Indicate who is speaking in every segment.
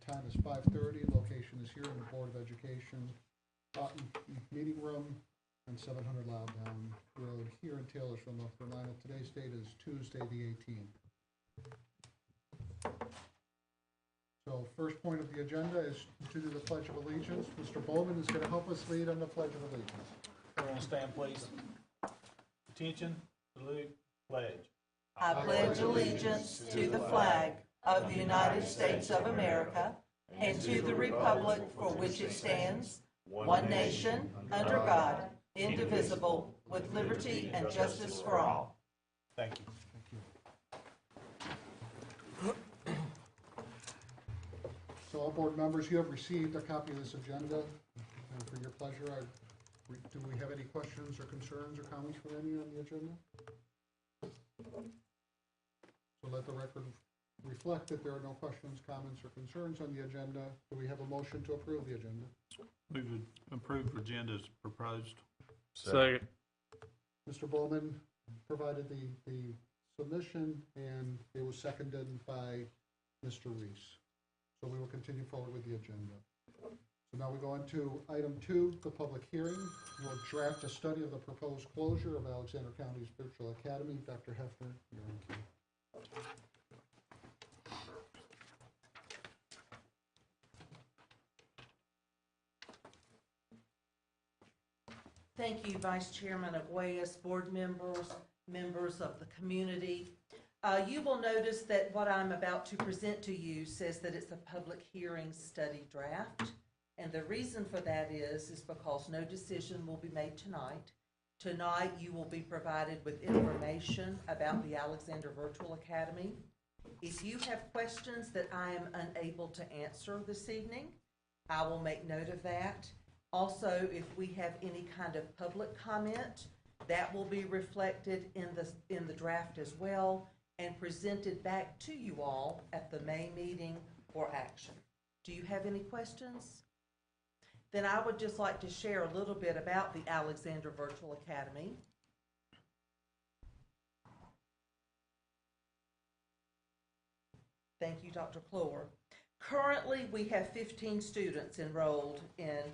Speaker 1: time is 5:30. Location is here in the Board of Education meeting room on 700 Louddown Road here in Taylorsville, North Carolina. Today's date is Tuesday, the 18th. So first point of the agenda is to do the Pledge of Allegiance. Mr. Bowman is going to help us lead on the Pledge of Allegiance.
Speaker 2: Everyone stand, please. Attention, salute, pledge.
Speaker 3: I pledge allegiance to the flag of the United States of America and to the republic for which it stands, one nation, under God, indivisible, with liberty and justice for all.
Speaker 2: Thank you.
Speaker 1: So all board members, you have received a copy of this agenda. And for your pleasure, do we have any questions or concerns or comments for any on the agenda? So let the record reflect that there are no questions, comments, or concerns on the agenda. Do we have a motion to approve the agenda?
Speaker 4: We would approve agenda as proposed.
Speaker 5: Second.
Speaker 1: Mr. Bowman provided the submission, and it was seconded by Mr. Reese. So we will continue forward with the agenda. So now we go on to item 2, the public hearing. We'll draft a study of the proposed closure of Alexander County Spiritual Academy. Dr. Hefner, you're on cue.
Speaker 3: Thank you, Vice Chairman Aguayas, board members, members of the community. You will notice that what I'm about to present to you says that it's a public hearing study draft. And the reason for that is because no decision will be made tonight. Tonight, you will be provided with information about the Alexander Virtual Academy. If you have questions that I am unable to answer this evening, I will make note of that. Also, if we have any kind of public comment, that will be reflected in the draft as well and presented back to you all at the May meeting for action. Do you have any questions? Then I would just like to share a little bit about the Alexander Virtual Academy. Thank you, Dr. Clore. Currently, we have 15 students enrolled in,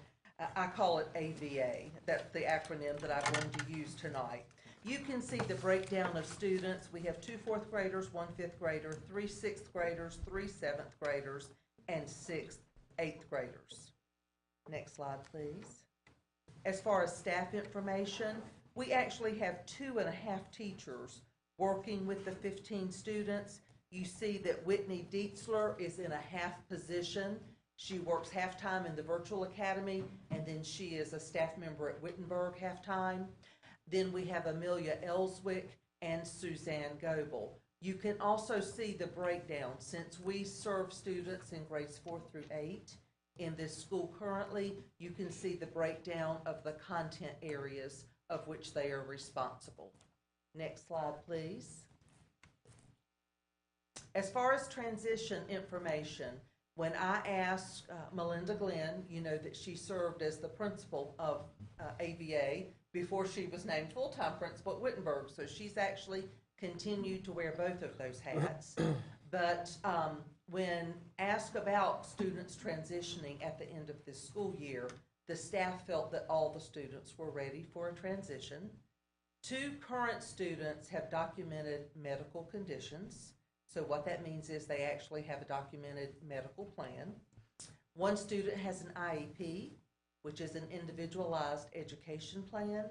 Speaker 3: I call it AVA. That's the acronym that I'm going to use tonight. You can see the breakdown of students. We have 2 4th graders, 1 5th grader, 3 6th graders, 3 7th graders, and 6 8th graders. Next slide, please. As far as staff information, we actually have 2.5 teachers working with the 15 students. You see that Whitney Dietzler is in a half position. She works half-time in the Virtual Academy, and then she is a staff member at Wittenberg half-time. Then we have Amelia Ellswick and Suzanne Goebel. You can also see the breakdown. Since we serve students in grades 4 through 8 in this school currently, you can see the breakdown of the content areas of which they are responsible. Next slide, please. As far as transition information, when I asked Melinda Glenn, you know that she served as the principal of AVA before she was named full-time principal at Wittenberg, so she's actually continued to wear both of those hats. But when asked about students transitioning at the end of this school year, the staff felt that all the students were ready for a transition. 2 current students have documented medical conditions. So what that means is they actually have a documented medical plan. 1 student has an IEP, which is an individualized education plan.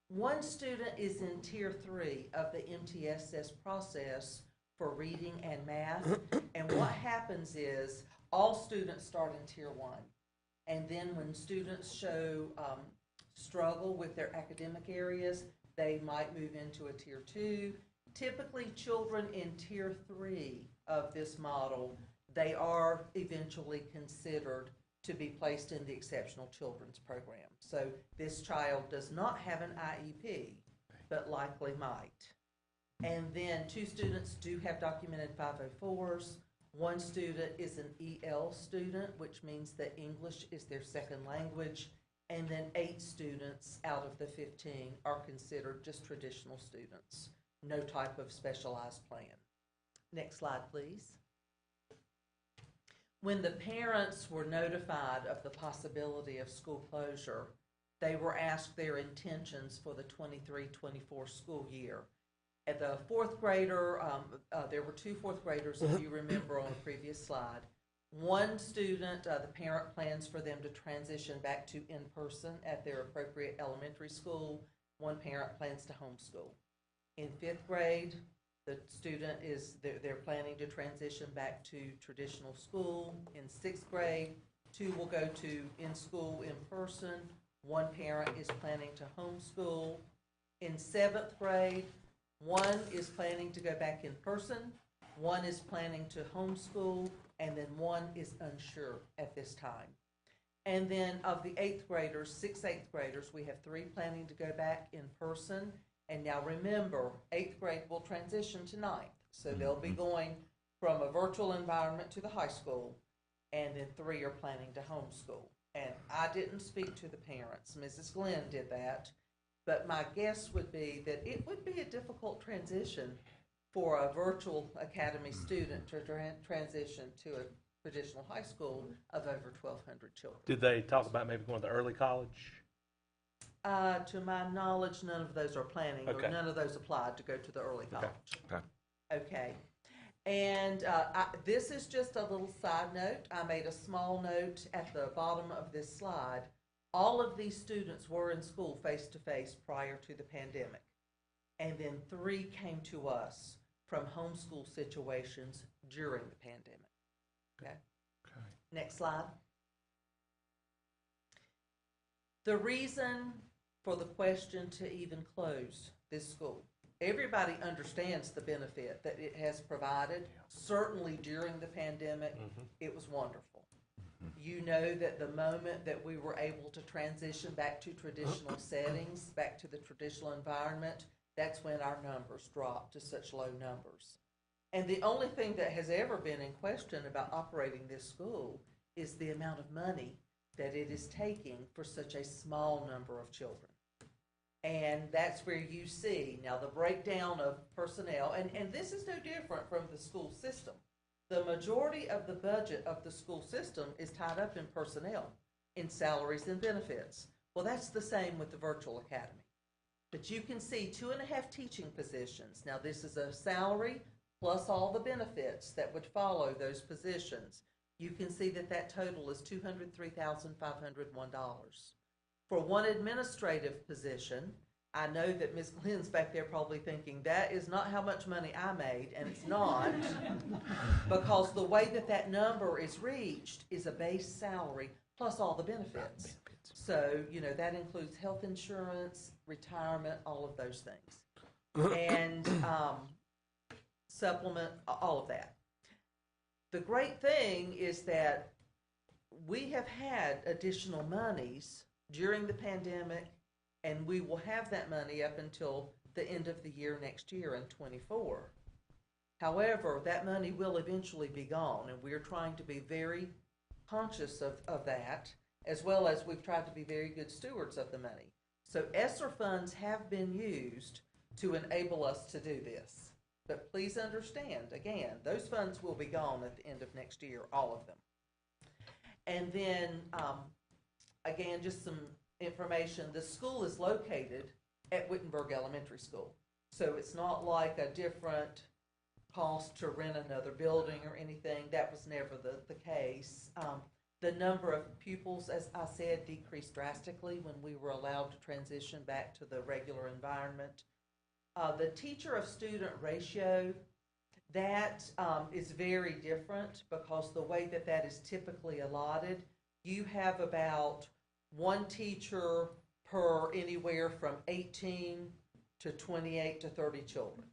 Speaker 3: 1 student is in Tier 3 of the MTSS process for reading and math. And what happens is all students start in Tier 1. And then when students show struggle with their academic areas, they might move into a Tier 2. Typically, children in Tier 3 of this model, they are eventually considered to be placed in the Exceptional Children's Program. So this child does not have an IEP, but likely might. And then 2 students do have documented 504s. 1 student is an EL student, which means that English is their second language. And then 8 students out of the 15 are considered just traditional students. No type of specialized plan. Next slide, please. When the parents were notified of the possibility of school closure, they were asked their intentions for the 23-24 school year. At the fourth grader, there were two fourth graders, if you remember on the previous slide. One student, the parent plans for them to transition back to in-person at their appropriate elementary school. One parent plans to homeschool. In fifth grade, the student they're planning to transition back to traditional school. In sixth grade, two will go to in-school, in-person. One parent is planning to homeschool. In seventh grade, one is planning to go back in person, one is planning to homeschool, and then one is unsure at this time. And then of the eighth graders, 6 eighth graders, we have 3 planning to go back in person. And now remember, 8th grade will transition to 9th. So they'll be going from a virtual environment to the high school, and then 3 are planning to homeschool. And I didn't speak to the parents. Mrs. Glenn did that. But my guess would be that it would be a difficult transition for a virtual academy student to transition to a traditional high school of over 1,200 children.
Speaker 5: Did they talk about maybe going to early college?
Speaker 3: To my knowledge, none of those are planning,
Speaker 5: Okay.
Speaker 3: or none of those applied to go to the early college.
Speaker 5: Okay.
Speaker 3: Okay. And this is just a little side note. I made a small note at the bottom of this slide. All of these students were in school face-to-face prior to the pandemic. And then 3 came to us from homeschool situations during the pandemic. Okay?
Speaker 5: Okay.
Speaker 3: Next slide. The reason for the question to even close this school. Everybody understands the benefit that it has provided. Certainly during the pandemic, it was wonderful. You know that the moment that we were able to transition back to traditional settings, back to the traditional environment, that's when our numbers dropped to such low numbers. And the only thing that has ever been in question about operating this school is the amount of money that it is taking for such a small number of children. And that's where you see now the breakdown of personnel, and this is no different from the school system. The majority of the budget of the school system is tied up in personnel, in salaries and benefits. Well, that's the same with the virtual academy. But you can see 2.5 teaching positions. Now this is a salary plus all the benefits that would follow those positions. You can see that that total is $203,501. For one administrative position, I know that Ms. Glenn's back there probably thinking, that is not how much money I made, and it's not, because the way that that number is reached is a base salary plus all the benefits. So, you know, that includes health insurance, retirement, all of those things. And supplement, all of that. The great thing is that we have had additional monies during the pandemic, and we will have that money up until the end of the year next year in 24. However, that money will eventually be gone, and we're trying to be very conscious of that, as well as we've tried to be very good stewards of the money. So ESSER funds have been used to enable us to do this. But please understand, again, those funds will be gone at the end of next year, all of them. And then, again, just some information. The school is located at Wittenberg Elementary School. So it's not like a different cost to rent another building or anything. That was never the case. The number of pupils, as I said, decreased drastically when we were allowed to transition back to the regular environment. The teacher of student ratio, that is very different because the way that that is typically allotted, you have about 1 teacher per anywhere from 18 to 28 to 30 children.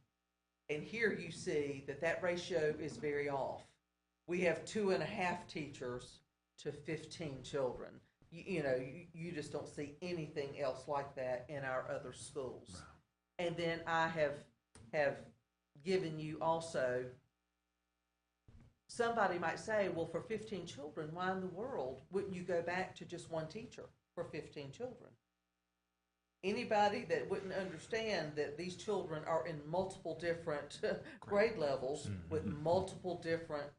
Speaker 3: And here you see that that ratio is very off. We have 2.5 teachers to 15 children. You know, you just don't see anything else like that in our other schools. And then I have given you also, somebody might say, well, for 15 children, why in the world wouldn't you go back to just 1 teacher for 15 children? Anybody that wouldn't understand that these children are in multiple different grade levels with multiple different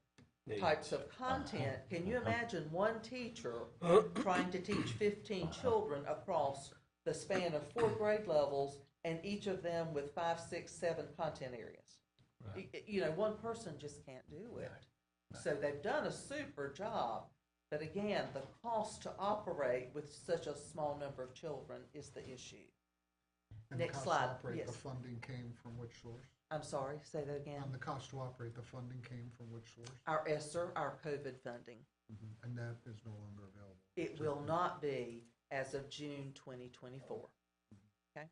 Speaker 3: types of content. Can you imagine one teacher trying to teach 15 children across the span of 4 grade levels, and each of them with 5, 6, 7 content areas? You know, one person just can't do it. So they've done a super job, but again, the cost to operate with such a small number of children is the issue.
Speaker 1: And the
Speaker 3: Next
Speaker 1: cost to
Speaker 3: slide,
Speaker 1: operate,
Speaker 3: yes.
Speaker 1: the funding came from which source?
Speaker 3: I'm sorry, say that again.
Speaker 1: And the cost to operate, the funding came from which source?
Speaker 3: Our ESSER, our COVID funding.
Speaker 1: And that is no longer available.
Speaker 3: It will not be as of June 2024. Okay?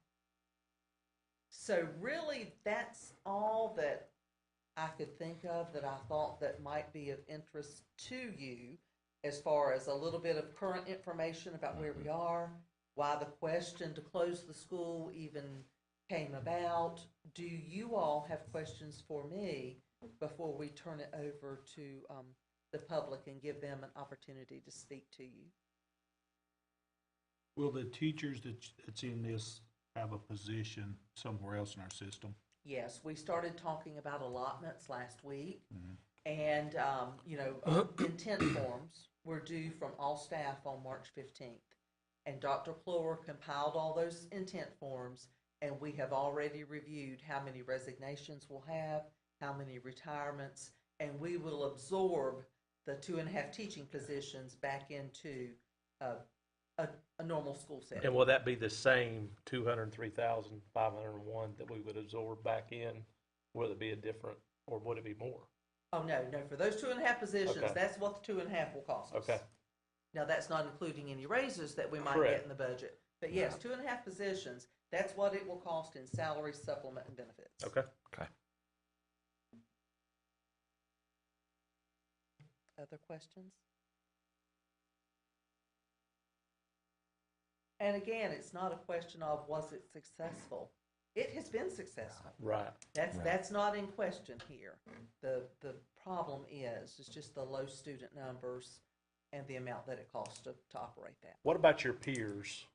Speaker 3: So really, that's all that I could think of that I thought that might be of interest to you, as far as a little bit of current information about where we are, why the question to close the school even came about. Do you all have questions for me before we turn it over to the public and give them an opportunity to speak to you?
Speaker 4: Will the teachers that's in this have a position somewhere else in our system?
Speaker 3: Yes, we started talking about allotments last week, and, you know, intent forms were due from all staff on March 15th. And Dr. Clore compiled all those intent forms, and we have already reviewed how many resignations we'll have, how many retirements, and we will absorb the 2.5 teaching positions back into a normal school setting.
Speaker 5: And will that be the same 203,501 that we would absorb back in? Will it be a different, or would it be more?
Speaker 3: Oh, no, for those 2.5 positions,
Speaker 5: Okay.
Speaker 3: that's what the 2.5 will cost us.
Speaker 5: Okay.
Speaker 3: Now, that's not including any raises that we might
Speaker 5: Correct.
Speaker 3: get in the budget. But yes, 2.5 positions, that's what it will cost in salary, supplement, and benefits.
Speaker 5: Okay.
Speaker 3: Other questions? And again, it's not a question of was it successful. It has been successful.
Speaker 5: Right.
Speaker 3: That's not in question here. The problem is, it's just the low student numbers and the amount that it costs to operate that.
Speaker 5: What about your peers,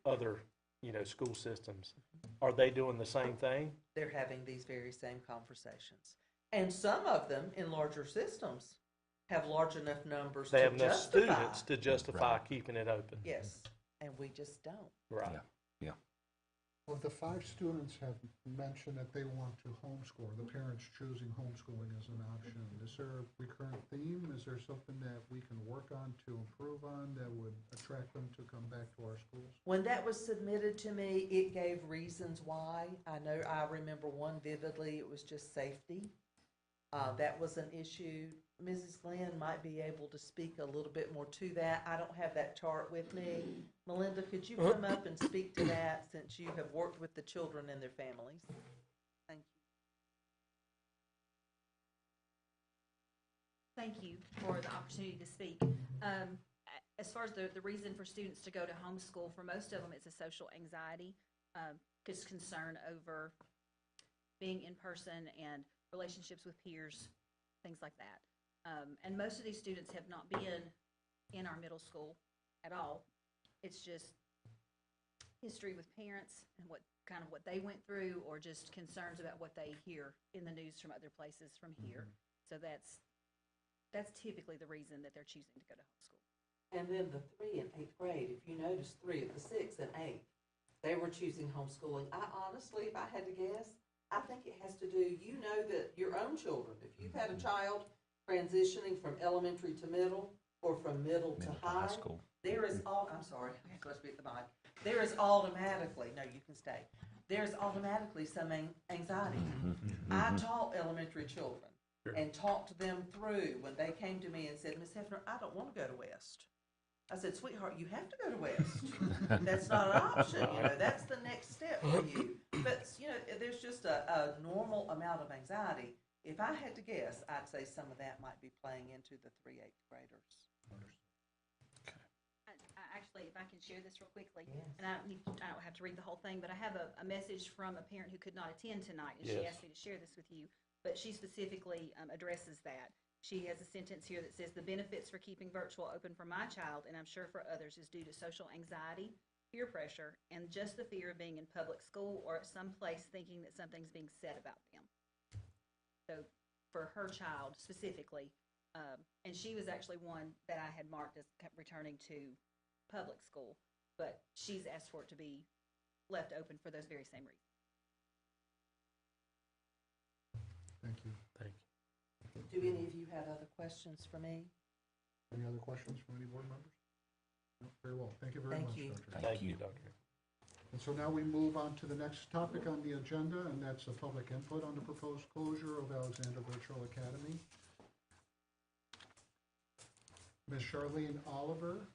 Speaker 5: other, you know, school systems? Are they doing the same thing?
Speaker 3: They're having these very same conversations. And some of them in larger systems have large enough numbers
Speaker 5: They
Speaker 3: to
Speaker 5: have enough
Speaker 3: justify.
Speaker 5: students to justify keeping it open.
Speaker 3: Yes, and we just don't.
Speaker 5: Right.
Speaker 1: Well, the 5 students have mentioned that they want to homeschool, the parents choosing homeschooling as an option. Is there a recurrent theme? Is there something that we can work on to improve on that would attract them to come back to our schools?
Speaker 3: When that was submitted to me, it gave reasons why. I remember one vividly, it was just safety. That was an issue. Mrs. Glenn might be able to speak a little bit more to that. I don't have that chart with me. Melinda, could you come up and speak to that, since you have worked with the children and their families? Thank you.
Speaker 6: Thank you for the opportunity to speak. As far as the reason for students to go to homeschool, for most of them, it's a social anxiety, just concern over being in person and relationships with peers, things like that. And most of these students have not been in our middle school at all. It's just history with parents and what they went through, or just concerns about what they hear in the news from other places from here. So that's typically the reason that they're choosing to go to homeschool.
Speaker 3: And then the 3 and 8th grade, if you notice, 3 of the 6 and 8, they were choosing homeschooling. I honestly, if I had to guess, I think it has to do, you know, that your own children, if you've had a child transitioning from elementary to middle, or from middle to high school, there is I'm sorry, I'm supposed to be at the mic. There is automatically, no, you can stay. There's automatically some anxiety. I taught elementary children and talked them through when they came to me and said, Ms. Hefner, I don't want to go to West. I said, sweetheart, you have to go to West. That's not an option, you know, that's the next step for you. But, you know, there's just a normal amount of anxiety. If I had to guess, I'd say some of that might be playing into the 3 8th graders.
Speaker 6: Actually, if I can share this real quickly,
Speaker 3: Yes.
Speaker 6: and I don't have to read the whole thing, but I have a message from a parent who could not attend tonight, and she
Speaker 5: Yes.
Speaker 6: asked me to share this with you, but she specifically addresses that. She has a sentence here that says, the benefits for keeping virtual open for my child, and I'm sure for others, is due to social anxiety, peer pressure, and just the fear of being in public school or at some place thinking that something's being said about them. So for her child specifically, And she was actually one that I had marked as returning to public school, but she's asked for it to be left open for those very same reasons.
Speaker 1: Thank you.
Speaker 5: Thank you.
Speaker 3: Do any of you have other questions for me?
Speaker 1: Any other questions from any board members? No? Very well. Thank you very much,
Speaker 3: Thank you.
Speaker 1: Dr.
Speaker 5: Thank you, Doctor.
Speaker 1: And so now we move on to the next topic on the agenda, and that's the public input on the proposed closure of Alexander Virtual Academy. Ms. Charlene Oliver.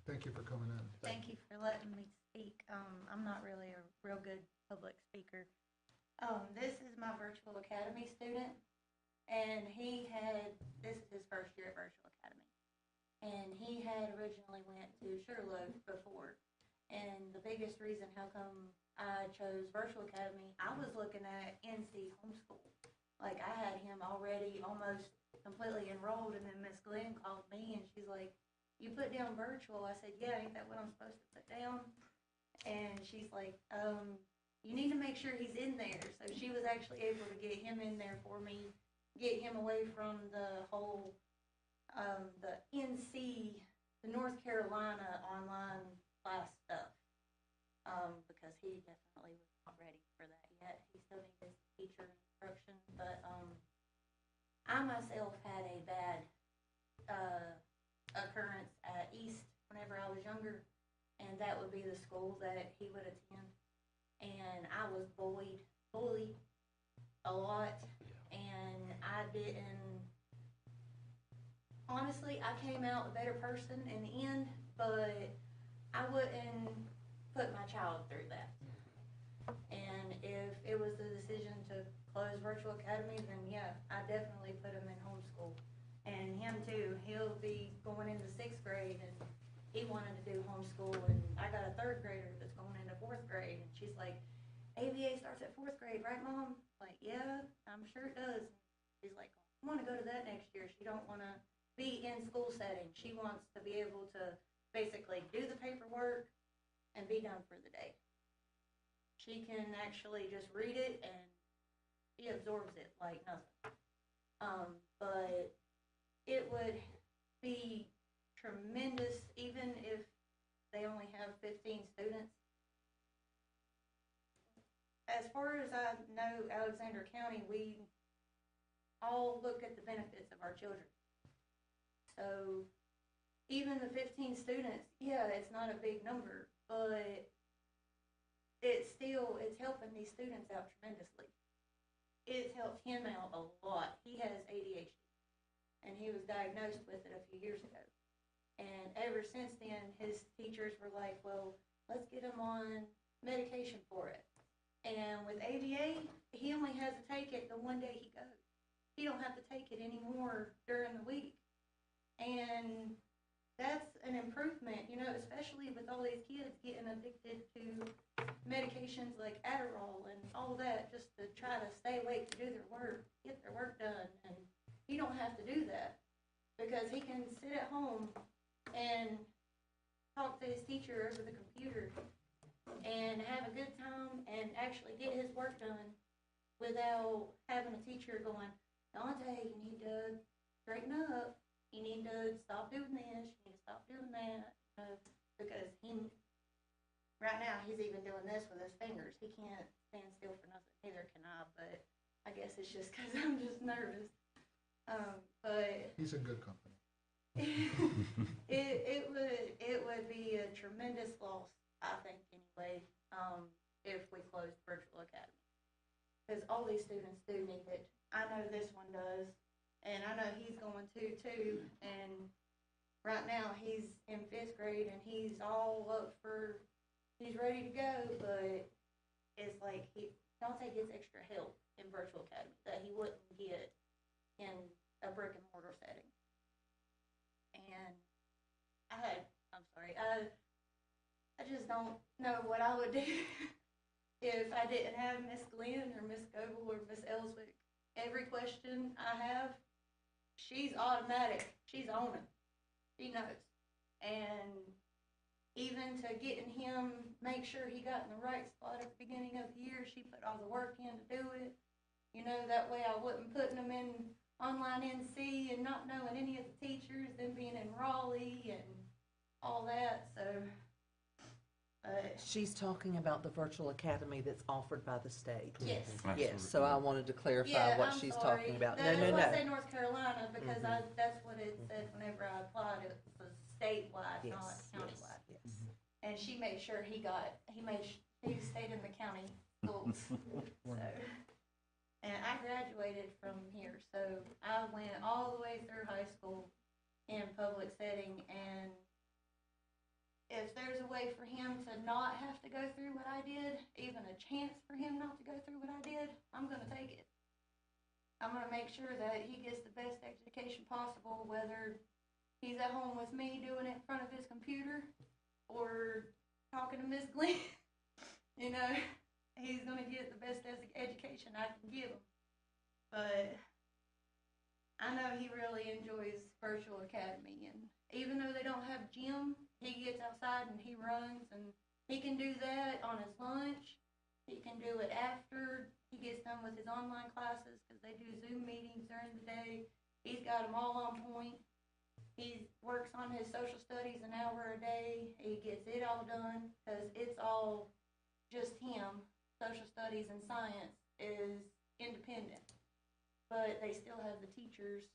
Speaker 1: Thank you for coming in.
Speaker 7: Thank you for letting me speak. I'm not really a real good public speaker. This is my virtual academy student, and this is his first year at Virtual Academy. And he had originally went to Sugarloaf before. And the biggest reason how come I chose Virtual Academy, I was looking at NC homeschool. Like, I had him already almost completely enrolled, and then Miss Glenn called me, and she's like, "You put down virtual?" I said, "Yeah, ain't that what I'm supposed to put down?" And she's like, "You need to make sure he's in there." So she was actually able to get him in there for me, get him away from the whole, the NC, the North Carolina online class stuff, because he definitely was not ready for that yet. He still needed his teacher instruction, but I myself had a bad occurrence at East whenever I was younger, and that would be the school that he would attend. And I was bullied a lot, and I didn't, honestly, I came out a better person in the end, but I wouldn't put my child through that. And if it was the decision to close Virtual Academy, then yeah, I definitely put him in homeschool. And him too, he'll be going into 6th grade, and he wanted to do homeschool, and I got a 3rd grader that's going into 4th grade, and she's like, "AVA starts at 4th grade, right, Mom?" Like, "Yeah, I'm sure it does." She's like, "I want to go to that next year." She don't want to be in school setting. She wants to be able to basically do the paperwork and be done for the day. She can actually just read it, and she absorbs it like nothing. But it would be tremendous, even if they only have 15 students. As far as I know, Alexander County, we all look at the benefits of our children. So even the 15 students, yeah, it's not a big number, but it's helping these students out tremendously. It's helped him out a lot. He has ADHD, and he was diagnosed with it a few years ago. And ever since then, his teachers were like, "Well, let's get him on medication for it." And with AVA, he only has to take it the one day he goes. He don't have to take it anymore during the week. And that's an improvement, you know, especially with all these kids getting addicted to medications like Adderall and all that, just to try to stay awake to do their work, get their work done. And he don't have to do that, because he can sit at home and talk to his teacher over the computer and have a good time and actually get his work done without having a teacher going, "Dante, you need to straighten up. You need to stop doing this. You need to stop doing that." Because right now, he's even doing this with his fingers. He can't stand still for nothing. Neither can I, but I guess it's just because I'm just nervous. But
Speaker 1: He's in good company.
Speaker 7: it would be a tremendous loss, I think, anyway, if we closed Virtual Academy. Because all these students do need it. I know this one does, and I know he's going to too. And right now he's in 5th grade, and he's all up for, he's ready to go, but it's like Dante gets extra help in Virtual Academy that he wouldn't get in a brick and mortar setting. And I just don't know what I would do if I didn't have Miss Glenn or Miss Goebel or Miss Ellswick. Every question I have, she's automatic. She's on it. She knows. And even to getting him, make sure he got in the right spot at the beginning of the year, she put all the work in to do it. You know, that way I wasn't putting them in online NC and not knowing any of the teachers, them being in Raleigh and all that, so.
Speaker 3: She's talking about the virtual academy that's offered by the state.
Speaker 7: Yes.
Speaker 3: Yes, so I wanted to clarify
Speaker 7: Yeah,
Speaker 3: what
Speaker 7: I'm
Speaker 3: she's
Speaker 7: sorry.
Speaker 3: talking about. No,
Speaker 7: That's
Speaker 3: no,
Speaker 7: why I
Speaker 3: no.
Speaker 7: say North Carolina, because that's what it said whenever I applied. It was statewide, not
Speaker 3: Yes,
Speaker 7: countywide.
Speaker 3: yes, yes.
Speaker 7: And she made sure he stayed in the county schools. So, and I graduated from here, so I went all the way through high school in public setting, and if there's a way for him to not have to go through what I did, even a chance for him not to go through what I did, I'm gonna take it. I'm gonna make sure that he gets the best education possible, whether he's at home with me doing it in front of his computer or talking to Miss Glenn. You know, he's gonna get the best education I can give him. But I know he really enjoys Virtual Academy, and even though they don't have gym, he gets outside and he runs, and he can do that on his lunch. He can do it after he gets done with his online classes, because they do Zoom meetings during the day. He's got them all on point. He works on his social studies an hour a day. He gets it all done, because it's all just him. Social studies and science is independent, but they still have the teachers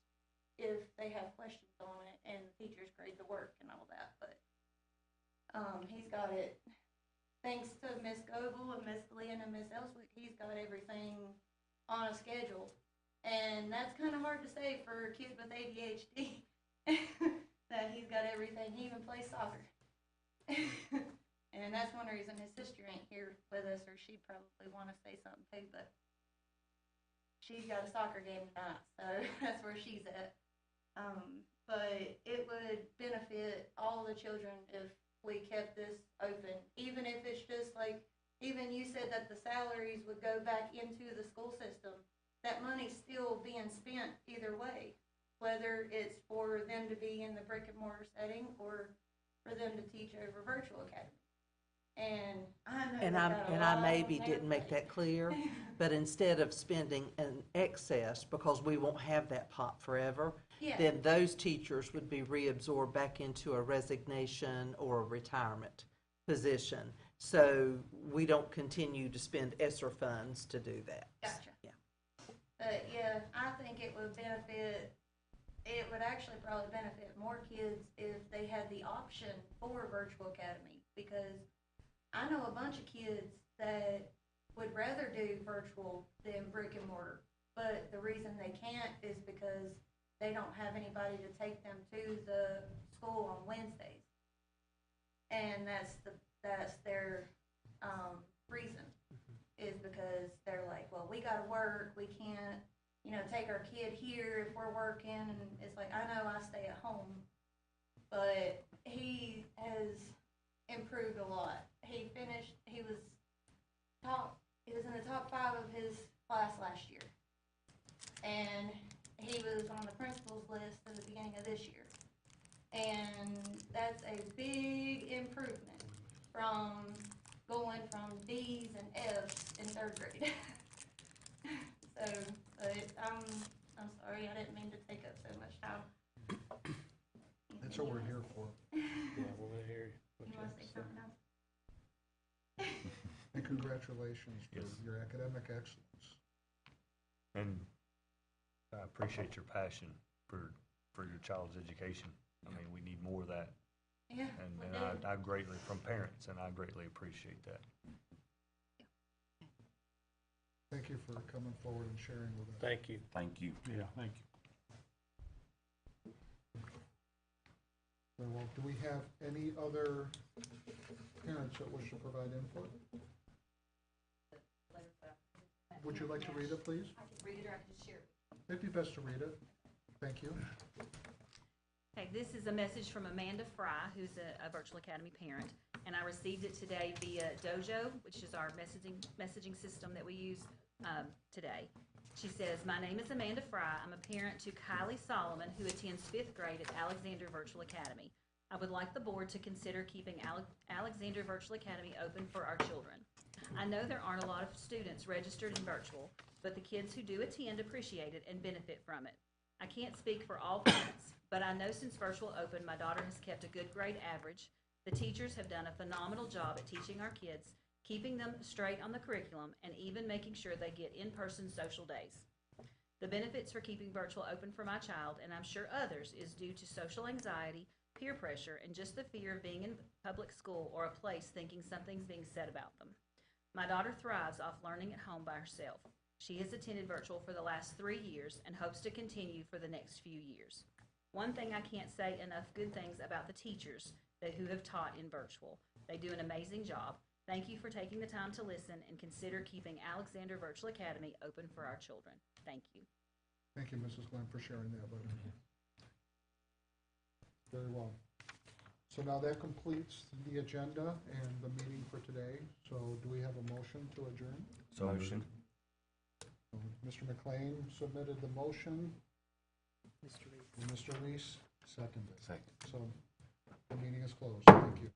Speaker 7: if they have questions on it, and the teachers grade the work and all that. But he's got it, thanks to Miss Goebel and Miss Glenn and Miss Elswick, he's got everything on a schedule. And that's kind of hard to say for kids with ADHD, that he's got everything. He even plays soccer. And that's one reason his sister ain't here with us, or she'd probably want to say something too, but she's got a soccer game tonight, so that's where she's at. But it would benefit all the children if we kept this open, even if it's just like, even you said that the salaries would go back into the school system. That money's still being spent either way, whether it's for them to be in the brick and mortar setting or for them to teach over Virtual Academy. And I know
Speaker 3: And I maybe didn't make that clear, but instead of spending an excess, because we won't have that pot forever,
Speaker 7: Yeah.
Speaker 3: then those teachers would be reabsorbed back into a resignation or a retirement position. So we don't continue to spend ESSER funds to do that.
Speaker 7: Gotcha.
Speaker 3: Yeah.
Speaker 7: But yeah, I think it would actually probably benefit more kids if they had the option for Virtual Academy, because I know a bunch of kids that would rather do virtual than brick and mortar, but the reason they can't is because they don't have anybody to take them to the school on Wednesdays. And that's their reason, is because they're like, well, we gotta work, we can't, take our kid here if we're working, and it's like, I know I stay at home, but he has improved a lot. He was in the top 5 of his class last year, and he was on the principal's list at the beginning of this year, and that's a big improvement from going from D's and F's in 3rd grade. So, but I'm sorry, I didn't mean to take up so much time.
Speaker 1: That's what we're here for.
Speaker 5: Yeah, we're gonna hear what
Speaker 7: You
Speaker 5: you
Speaker 7: want
Speaker 5: have
Speaker 7: to
Speaker 5: to
Speaker 7: say
Speaker 5: say.
Speaker 7: something else?
Speaker 1: And congratulations for
Speaker 4: Yes.
Speaker 1: your academic excellence.
Speaker 4: And I appreciate your passion for your child's education. I mean, we need more of that,
Speaker 7: Yeah,
Speaker 4: and
Speaker 7: we
Speaker 4: and
Speaker 7: do.
Speaker 4: I greatly, from parents, and I greatly appreciate that.
Speaker 1: Thank you for coming forward and sharing with us.
Speaker 5: Thank you.
Speaker 8: Thank you.
Speaker 4: Yeah, thank you.
Speaker 1: Very well. Do we have any other parents that wish to provide input? Would you like to read it, please?
Speaker 6: I can read it, or I can just share it.
Speaker 1: It'd be best to read it. Thank you.
Speaker 6: Okay, this is a message from Amanda Fry, who's a Virtual Academy parent, and I received it today via Dojo, which is our messaging system that we use today. She says, "My name is Amanda Fry. I'm a parent to Kylie Solomon, who attends 5th grade at Alexander Virtual Academy. I would like the board to consider keeping Alexander Virtual Academy open for our children. I know there aren't a lot of students registered in virtual, but the kids who do attend appreciate it and benefit from it. I can't speak for all parents, but I know since virtual opened, my daughter has kept a good grade average. The teachers have done a phenomenal job at teaching our kids, keeping them straight on the curriculum, and even making sure they get in-person social days. The benefits for keeping virtual open for my child, and I'm sure others, is due to social anxiety, peer pressure, and just the fear of being in public school or a place thinking something's being said about them. My daughter thrives off learning at home by herself. She has attended virtual for the last 3 years and hopes to continue for the next few years. One thing I can't say enough good things about the teachers who have taught in virtual. They do an amazing job. Thank you for taking the time to listen and consider keeping Alexander Virtual Academy open for our children. Thank you.
Speaker 1: Thank you, Mrs. Glenn, for sharing that with us. Very well. So now that completes the agenda and the meeting for today. So do we have a motion to adjourn?
Speaker 4: So motion.
Speaker 1: Mr. McLean submitted the motion.
Speaker 3: Mr. Reese.
Speaker 1: And Mr. Reese seconded.
Speaker 8: Second.
Speaker 1: So the meeting is closed. Thank you.